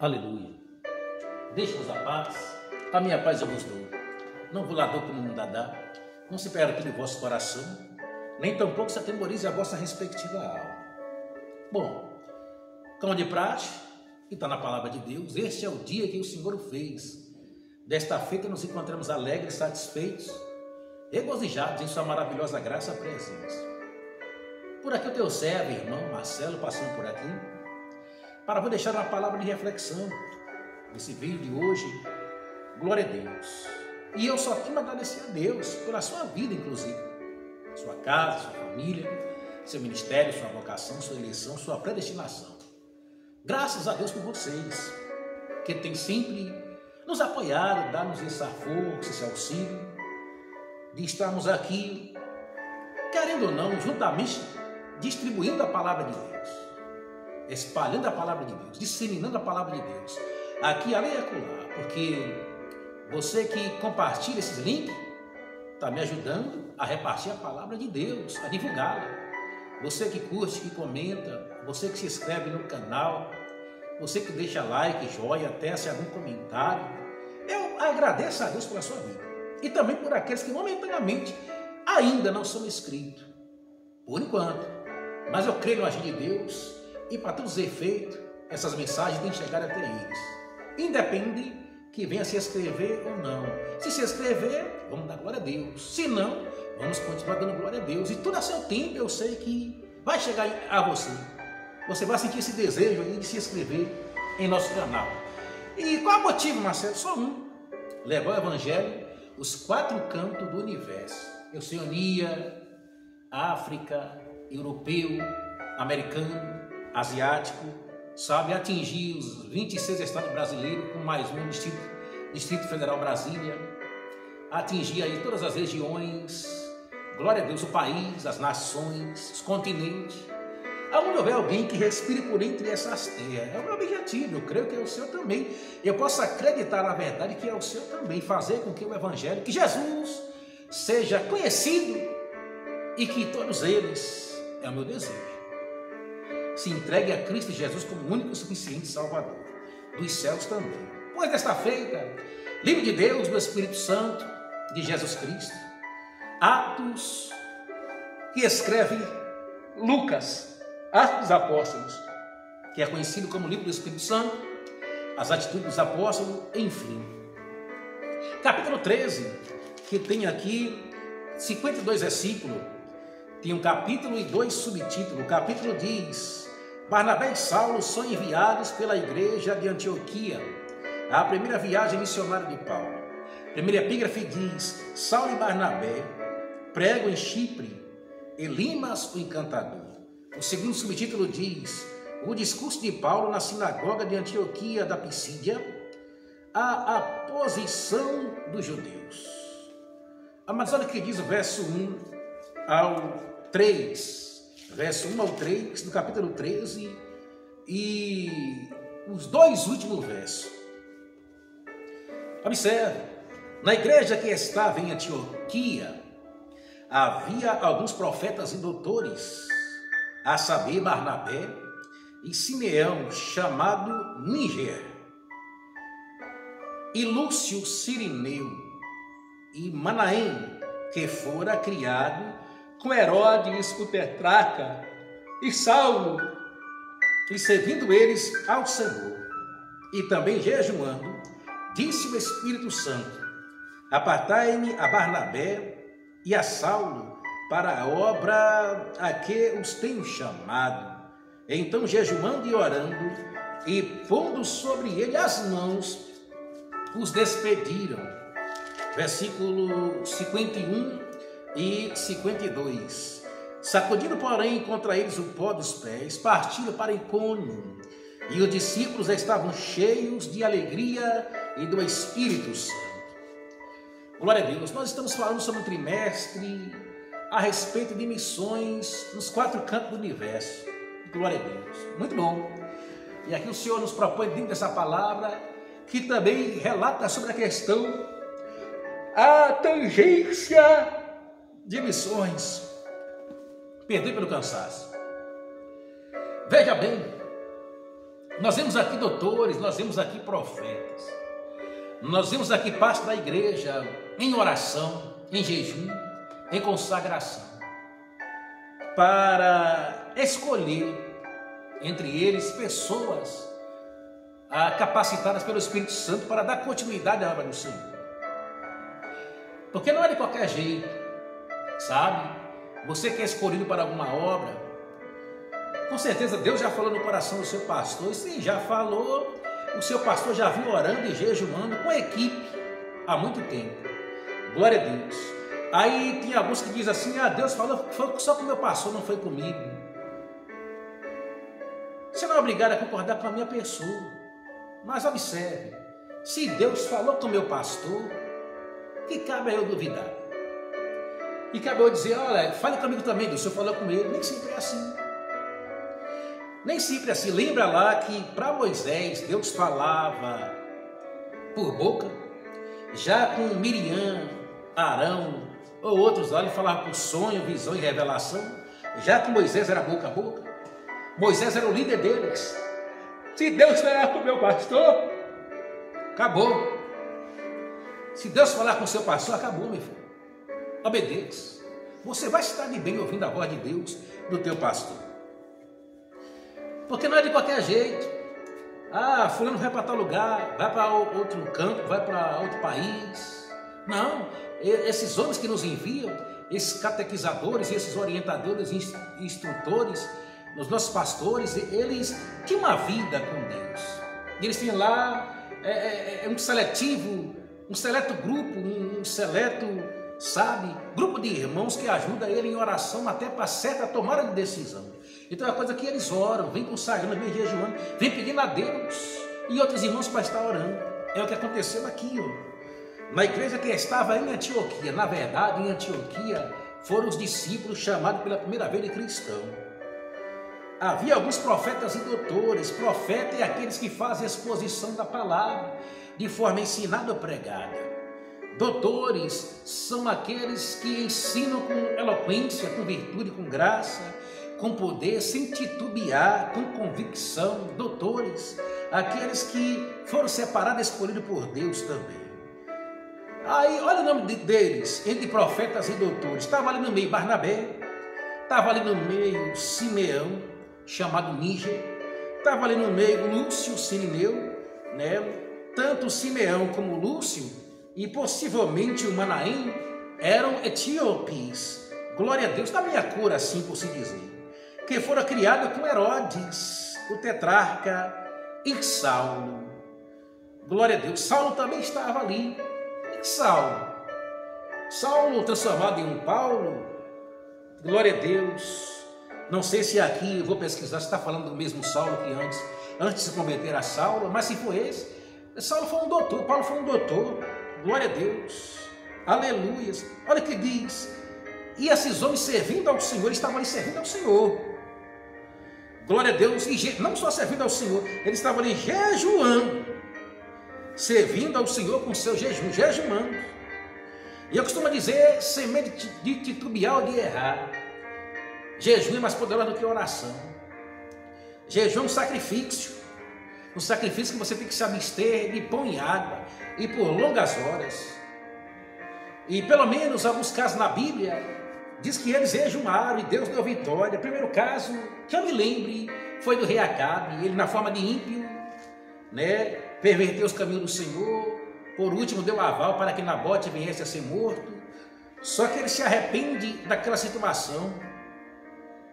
Aleluia. Deixe-vos a paz, a minha paz eu vos dou. Não vos lá dou como o mundo dá. Não se perturbe o vosso coração, nem tampouco se atemorize a vossa respectiva alma. Bom, como de praxe, que está na palavra de Deus, este é o dia que o Senhor fez. Desta feita nos encontramos alegres, satisfeitos, regozijados em sua maravilhosa graça e presença. Por aqui o teu servo, irmão Marcelo, passando por aqui, para vos deixar uma palavra de reflexão nesse vídeo de hoje. Glória a Deus. E eu só tenho a agradecer a Deus pela sua vida, inclusive. Sua casa, sua família, seu ministério, sua vocação, sua eleição, sua predestinação. Graças a Deus por vocês, que tem sempre nos apoiado, dar-nos essa força, esse auxílio, de estarmos aqui, querendo ou não, juntamente, distribuindo a palavra de Deus, espalhando a palavra de Deus, disseminando a palavra de Deus, aqui, ali e acolá, porque você que compartilha esses links, está me ajudando a repartir a palavra de Deus, a divulgá-la. Você que curte, que comenta, você que se inscreve no canal, você que deixa like, joia, tece algum comentário, eu agradeço a Deus pela sua vida. E também por aqueles que momentaneamente ainda não são inscritos, por enquanto. Mas eu creio no agir de Deus e para todos os efeitos, essas mensagens têm que chegar até eles. Independe que venha se inscrever ou não. Se se inscrever, vamos dar glória a Deus. Se não, vamos continuar dando glória a Deus. E tudo a seu tempo eu sei que vai chegar a você. Você vai sentir esse desejo aí de se inscrever em nosso canal. E qual é o motivo, Marcelo? Só um. Levar o Evangelho os 4 cantos do universo. Oceania, África, europeu, americano, asiático, sabe, atingir os 26 estados brasileiros, com mais um Distrito Federal Brasília, atingir aí todas as regiões, glória a Deus, o país, as nações, os continentes, aonde houver alguém que respire por entre essas terras. É o meu objetivo, eu creio que é o seu também. Eu posso acreditar na verdade que é o seu também, fazer com que o Evangelho, que Jesus seja conhecido e que todos eles, é o meu desejo, se entregue a Cristo Jesus como único e suficiente Salvador, dos céus também. Pois desta feita, livro de Deus, do Espírito Santo, de Jesus Cristo, Atos, que escreve Lucas, Atos dos Apóstolos, que é conhecido como livro do Espírito Santo, as atitudes dos apóstolos, enfim. Capítulo 13, que tem aqui 52 versículos, tem um capítulo e 2 subtítulos. O capítulo diz: Barnabé e Saulo são enviados pela igreja de Antioquia, a primeira viagem missionária de Paulo. A primeira epígrafe diz: Saulo e Barnabé pregam em Chipre, Elimas o encantador. O segundo subtítulo diz: o discurso de Paulo na sinagoga de Antioquia da Pisídia, a posição dos judeus. Mas olha o que diz o verso 1 ao 3, verso 1 ao 3, do capítulo 13, e os 2 últimos versos. Observe, na igreja que estava em Antioquia, havia alguns profetas e doutores, a saber, Barnabé e Simeão, chamado Níger, e Lúcio Cirineu, e Manaém, que fora criado com Herodes o tetrarca, e Saulo, e servindo eles ao Senhor, e também jejuando, disse o Espírito Santo: apartai-me a Barnabé e a Saulo para a obra a que os tenho chamado. Então, jejuando e orando, e pondo sobre ele as mãos, os despediram. Versículo 51 e 52. Sacudindo, porém, contra eles o pó dos pés, partiram para Icônio, e os discípulos estavam cheios de alegria e do Espírito Santo. Glória a Deus. Nós estamos falando sobre um trimestre a respeito de missões nos 4 cantos do universo. Glória a Deus. Muito bom. E aqui o Senhor nos propõe, dentro dessa palavra, que também relata sobre a questão, a tangência de missões. Perder pelo cansaço. Veja bem, Nós vemos aqui doutores, nós vemos aqui profetas, nós vemos aqui parte da igreja em oração, em jejum, em consagração, para escolher entre eles pessoas capacitadas pelo Espírito Santo para dar continuidade à obra do Senhor. Porque não é de qualquer jeito, sabe? Você que é escolhido para alguma obra, com certeza Deus já falou no coração do seu pastor, e sim, já falou, o seu pastor já viu orando e jejuando com a equipe há muito tempo. Glória a Deus. Aí tem alguns que dizem assim, Deus falou só com o meu pastor, não foi comigo. Você não é obrigado a concordar com a minha pessoa, mas observe, se Deus falou com o meu pastor, que cabe a eu duvidar? E cabe a eu dizer, olha, fale comigo também, Deus, o Senhor falou com ele. Nem sempre é assim. Nem sempre é assim. Lembra lá que para Moisés, Deus falava por boca, já com Miriam, Arão, ou outros lá, ele falava por sonho, visão e revelação, já que Moisés era boca a boca. Moisés era o líder deles. Se Deus falar com o meu pastor, acabou. Se Deus falar com o seu pastor, acabou, meu filho. Obedeça. Você vai estar de bem ouvindo a voz de Deus do teu pastor. Porque não é de qualquer jeito. Fulano vai para tal lugar, vai para outro campo, vai para outro país. Não, esses homens que nos enviam, esses catequizadores, esses orientadores, instrutores, os nossos pastores, eles têm uma vida com Deus. Eles têm lá um seleto grupo, um seleto, grupo de irmãos que ajuda ele em oração até para certa tomada de decisão. Então é uma coisa que eles oram, vem consagrando, vem jejuando, vem pedindo a Deus e outros irmãos para estar orando. É o que aconteceu aqui, na igreja que estava em Antioquia. Na verdade, em Antioquia foram os discípulos chamados pela primeira vez de cristão. Havia alguns profetas e doutores. Profeta é aqueles que fazem a exposição da palavra de forma ensinada ou pregada. Doutores são aqueles que ensinam com eloquência, com virtude, com graça, com poder, sem titubear, com convicção. Doutores, aqueles que foram separados e escolhidos por Deus também. Aí, olha o nome deles, entre profetas e doutores. Estava ali no meio Barnabé, estava ali no meio Simeão, chamado Níger, estava ali no meio Lúcio Cirineu, Tanto Simeão como Lúcio, e possivelmente o Manaém, eram etíopes. Glória a Deus, da minha cor, assim por se dizer. Que foram criados com Herodes, o tetrarca, e Saulo. Glória a Deus. Saulo também estava ali. E Saulo transformado em um Paulo. Glória a Deus. Não sei se aqui, eu vou pesquisar, se está falando do mesmo Saulo que antes de se converter a Saulo, mas se for esse, Saulo foi um doutor, Paulo foi um doutor. Glória a Deus. Aleluia. Olha o que diz. E esses homens servindo ao Senhor, estavam ali servindo ao Senhor. Glória a Deus, e não só servindo ao Senhor, eles estavam ali jejuando, servindo ao Senhor com seu jejum, jejuando. E eu costumo dizer, sem medo de titubear ou de errar, jejum é mais poderoso do que oração. Jejum é um sacrifício que você tem que se abster de pão e água, e por longas horas. E pelo menos alguns casos na Bíblia, diz que eles jejuaram e Deus deu vitória. O primeiro caso que eu me lembre foi do rei Acabe. Ele, na forma de ímpio, perverteu os caminhos do Senhor. Por último, deu aval para que Nabote viesse a ser morto. Só que ele se arrepende daquela situação,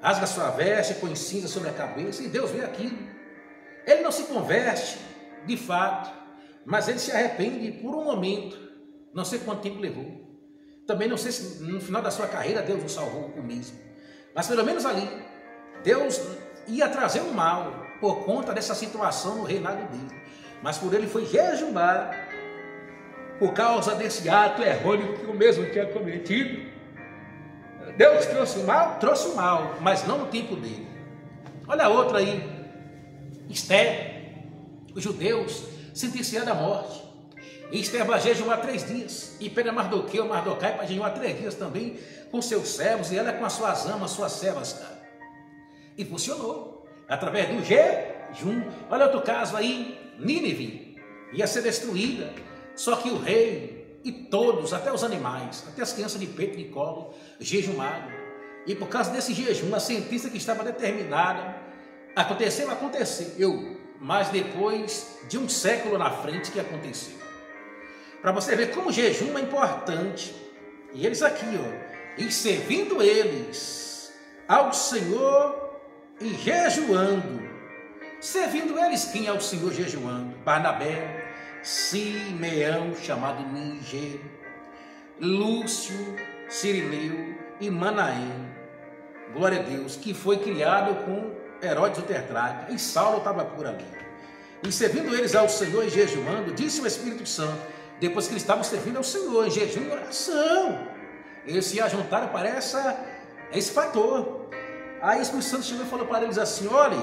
rasga sua veste, põe cinza sobre a cabeça, e Deus vê aquilo. Ele não se converte de fato, mas ele se arrepende por um momento. Não sei quanto tempo levou. Também não sei se no final da sua carreira Deus o salvou o mesmo. Mas pelo menos ali, Deus ia trazer um mal por conta dessa situação no reinado dele. Mas por ele foi jejuar por causa desse ato errôneo que o mesmo tinha cometido. Deus trouxe o mal, mas não no tempo dele. Olha a outra aí. Esther, os judeus sentenciados à morte. E Esther vai jejuar 3 dias. E Pedro Mardocai para jejuar 3 dias também com seus servos. E ela com as suas amas, suas servas. E funcionou. Através do Olha outro caso aí, Nínive ia ser destruída, só que o rei e todos, até os animais, até as crianças de peito e de colo, jejuaram. E por causa desse jejum, a sentença que estava determinada aconteceu, mas depois de um século na frente que aconteceu. Para você ver como o jejum é importante. E eles aqui, e servindo eles ao Senhor e jejuando. Servindo eles quem ao Senhor jejuando? Barnabé, Simeão, chamado Níger, Lúcio, Cirineu e Manaém. Glória a Deus, que foi criado com Herodes o tetrarca, e Saulo estava por ali. E servindo eles ao Senhor e jejuando, disse o Espírito Santo, depois que eles estavam servindo ao Senhor em jejum e oração, eles se ajuntaram para esse fator. Aí o Espírito Santo chegou e falou para eles assim: olha,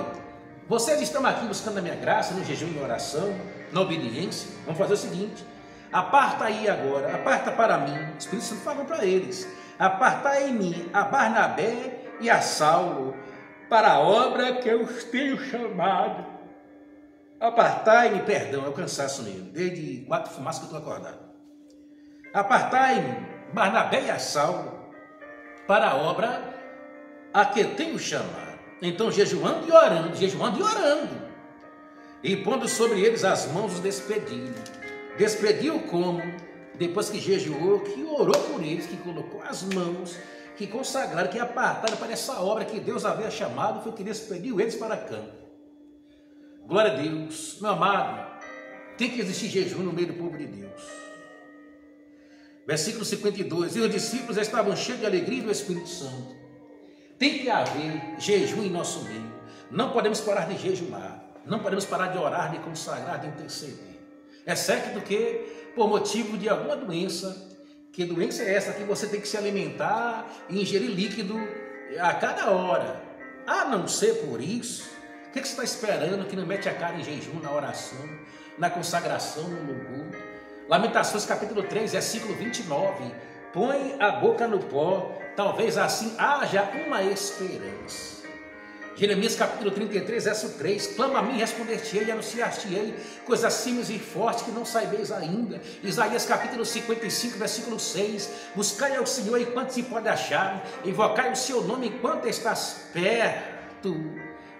vocês estão aqui buscando a minha graça no jejum e oração, na obediência. Vamos fazer o seguinte: aparta aí agora, aparta para mim. O Espírito Santo falou para eles: apartai em mim a Barnabé e a Saulo para a obra que eu os tenho chamado. Apartai-me, perdão, é o cansaço mesmo, desde 4 fumaças que eu estou acordado. Apartai-me, Barnabé e a Saulo, para a obra a que tenho chamado. Então, jejuando e orando, e pondo sobre eles as mãos, os despediu. Despediu como? Depois que jejuou, que orou por eles, que colocou as mãos, que consagraram, que apartaram para essa obra que Deus havia chamado, foi que despediu eles para campo. Glória a Deus. Meu amado, tem que existir jejum no meio do povo de Deus. Versículo 52, e os discípulos estavam cheios de alegria do Espírito Santo. Tem que haver jejum em nosso meio. Não podemos parar de jejuar, não podemos parar de orar, de consagrar, de interceder. Exceto que por motivo de alguma doença. Que doença é essa? Que você tem que se alimentar e ingerir líquido a cada hora. A não ser por isso, o que você está esperando que não mete a cara em jejum, na oração, na consagração, no culto? Lamentações capítulo 3, versículo 29. Põe a boca no pó, talvez assim haja uma esperança. Jeremias capítulo 33, verso 3, clama a mim, responder-te-ei e anunciar-te-ei coisas simples e fortes que não saibeis ainda. Isaías capítulo 55, versículo 6, buscai ao Senhor enquanto se pode achar, invocai o seu nome enquanto estás perto.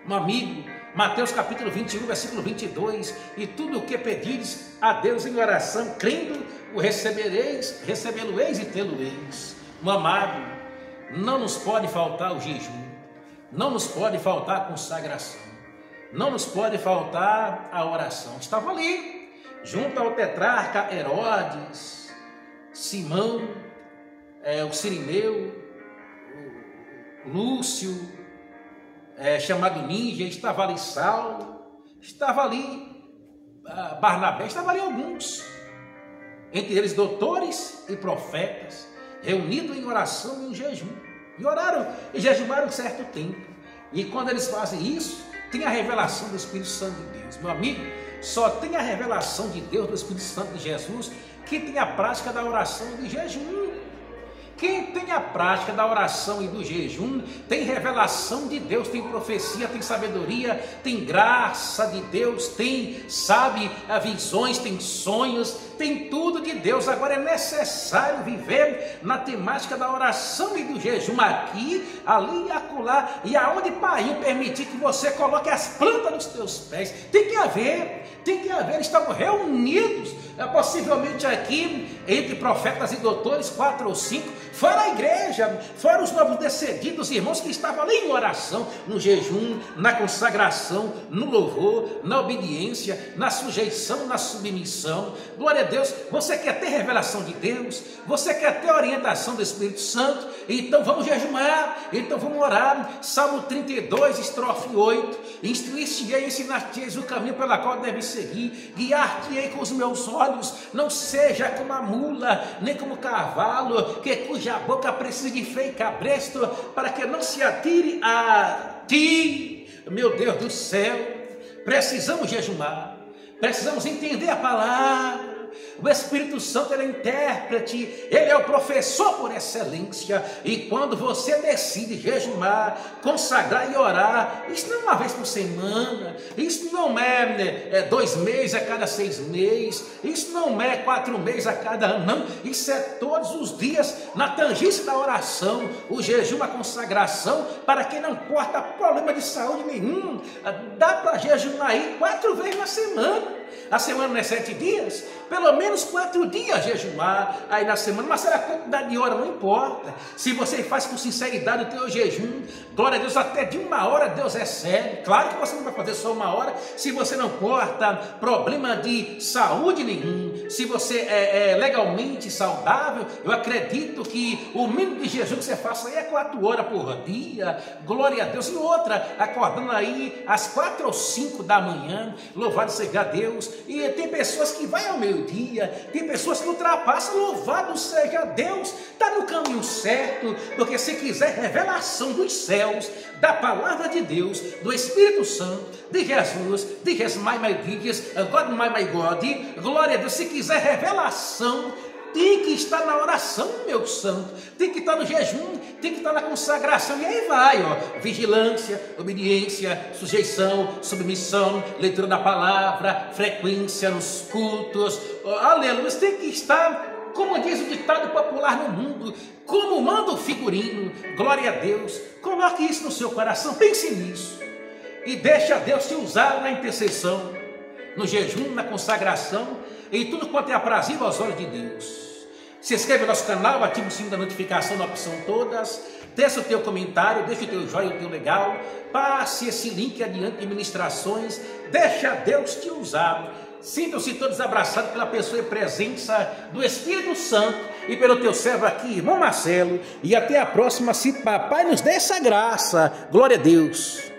Meu amigo, Mateus capítulo 21, versículo 22, e tudo o que pedires a Deus em oração, crendo, o recebê-lo-eis e tê-lo-eis. Meu amado, não nos pode faltar o jejum. Não nos pode faltar a consagração, não nos pode faltar a oração. Estava ali, junto ao tetrarca Herodes, Simão, o Cirineu, o Lúcio, chamado Níger, estava ali Saulo, estava ali Barnabé, estava ali alguns, entre eles doutores e profetas, reunidos em oração e em jejum. E oraram e jejuaram um certo tempo. E quando eles fazem isso, tem a revelação do Espírito Santo de Deus. Meu amigo, só tem a revelação de Deus, do Espírito Santo de Jesus, que tem a prática da oração e do jejum. Quem tem a prática da oração e do jejum, tem revelação de Deus, tem profecia, tem sabedoria, tem graça de Deus, tem, visões, tem sonhos, tem tudo de Deus. Agora é necessário viver na temática da oração e do jejum, aqui, ali e acolá, e aonde Pai permitir que você coloque as plantas dos teus pés. Tem que haver, estamos reunidos, possivelmente aqui, entre profetas e doutores, 4 ou 5, fora a igreja, fora os novos descedidos, irmãos que estavam ali em oração, no jejum, na consagração, no louvor, na obediência, na sujeição, na submissão. Glória a Deus. Você quer ter revelação de Deus? Você quer ter orientação do Espírito Santo? Então vamos jejuar, então vamos orar. Salmo 32, estrofe 8, instruir-te-ei, ensinar-te-eis o caminho pela qual deve seguir, guiar-te-ei com os meus olhos, não seja como a mula, nem como o cavalo, cuja boca precisa de freio e cabresto, para que não se atire a ti. Meu Deus do céu, precisamos jejuar, precisamos entender a palavra, O Espírito Santo, ele é intérprete, ele é o professor por excelência. E quando você decide jejumar, consagrar e orar, isso não é uma vez por semana, isso não é 2 meses a cada 6 meses, isso não é 4 meses a cada ano, não. Isso é todos os dias, na tangência da oração, o jejum, a consagração, para quem não porta problema de saúde nenhum. Dá para jejuar aí 4 vezes na semana. A semana não é 7 dias? Pelo menos 4 dias jejuar aí na semana. Mas será a quantidade de hora? Não importa. Se você faz com sinceridade o teu jejum, glória a Deus, até de 1 hora Deus recebe. Claro que você não vai fazer só 1 hora, se você não porta problema de saúde nenhum, se você é legalmente saudável. Eu acredito que o mínimo de jejum que você faça aí é 4 horas por dia, glória a Deus. E outra, acordando aí às 4 ou 5 da manhã, louvado seja Deus. E tem pessoas que vai ao meio-dia, tem pessoas que ultrapassam, louvado seja Deus, está no caminho certo, porque se quiser revelação dos céus, da palavra de Deus, do Espírito Santo, de Jesus God my God, glória a Deus, se quiser revelação, tem que estar na oração, meu santo, tem que estar no jejum, tem que estar na consagração, e aí vai, ó, vigilância, obediência, sujeição, submissão, leitura da palavra, frequência nos cultos, aleluia, tem que estar, como diz o ditado popular no mundo, como manda o figurino, glória a Deus. Coloque isso no seu coração, pense nisso, e deixe a Deus te usar na intercessão, no jejum, na consagração, e tudo quanto é aprazível aos olhos de Deus. Se inscreve no nosso canal, ative o sininho da notificação na opção todas, deixa o teu comentário, deixa o teu joinha, o teu legal, passe esse link adiante de ministrações, deixa Deus te usar. Sintam-se todos abraçados pela pessoa e presença do Espírito Santo e pelo teu servo aqui, irmão Marcelo, e até a próxima, se papai nos dê essa graça. Glória a Deus.